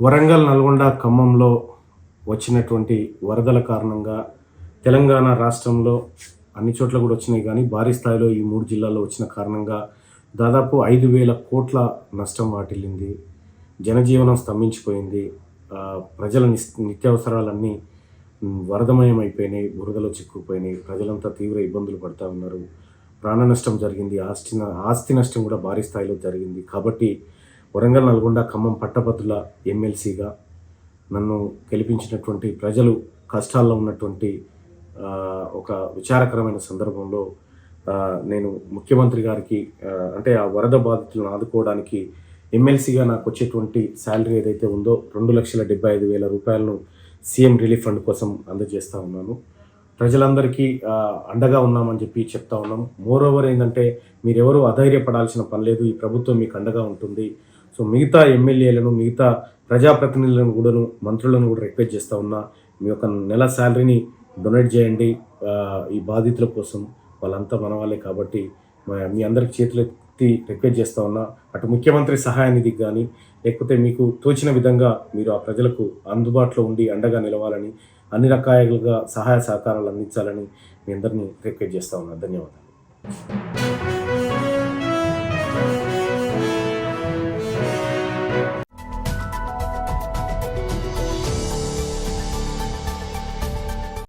వరంగల్, నల్గొండ, ఖమ్మంలో వచ్చినటువంటి వరదల కారణంగా తెలంగాణ రాష్ట్రంలో అన్ని చోట్ల కూడా వచ్చినాయి, కానీ భారీ స్థాయిలో ఈ 3 జిల్లాల్లో వచ్చిన కారణంగా దాదాపు 5,000 కోట్ల నష్టం వాటిల్లింది. జనజీవనం స్తంభించిపోయింది. ప్రజల నిత్యావసరాలన్నీ వరదమయం అయిపోయినాయి, బురదలో చిక్కుకుపోయినాయి. ప్రజలంతా తీవ్ర ఇబ్బందులు పడతా ఉన్నారు. ప్రాణ నష్టం జరిగింది, ఆస్తి నష్టం కూడా భారీ స్థాయిలో జరిగింది. కాబట్టి వరంగల్, నల్గొండ, ఖమ్మం పట్టభద్రుల ఎమ్మెల్సీగా నన్ను గెలిపించినటువంటి ప్రజలు కష్టాల్లో ఉన్నటువంటి ఒక విచారకరమైన సందర్భంలో నేను ముఖ్యమంత్రి గారికి అంటే ఆ వరద బాధితులను ఆదుకోవడానికి ఎమ్మెల్సీగా నాకు వచ్చేటువంటి శాలరీ ఏదైతే ఉందో 2,75,000 రూపాయలను సీఎం రిలీఫ్ ఫండ్ కోసం అందజేస్తూ ఉన్నాను. ప్రజలందరికీ అండగా ఉన్నామని చెప్పి చెప్తా ఉన్నాం. మోరోవర్ ఏంటంటే, మీరెవరూ అధైర్యపడాల్సిన పని లేదు, ఈ ప్రభుత్వం మీకు అండగా ఉంటుంది. సో మిగతా ఎమ్మెల్యేలను, మిగతా ప్రజాప్రతినిధులను కూడాను, మంత్రులను కూడా రిక్వెస్ట్ చేస్తూ ఉన్నా, మీ యొక్క నెల శాలరీని డొనేట్ చేయండి ఈ బాధితుల కోసం. వాళ్ళంతా మన వాళ్ళే కాబట్టి మీ అందరికి చేతులెత్తి రిక్వెస్ట్ చేస్తూ ఉన్నా. అటు ముఖ్యమంత్రి సహాయ నిధికి కానీ, లేకపోతే మీకు తోచిన విధంగా మీరు ఆ ప్రజలకు అందుబాటులో ఉండి అండగా నిలవాలని, అన్ని రకాలుగా సహాయ సహకారాలు అందించాలని మీ అందరినీ రిక్వెస్ట్ చేస్తూ ఉన్నా. ధన్యవాదాలు.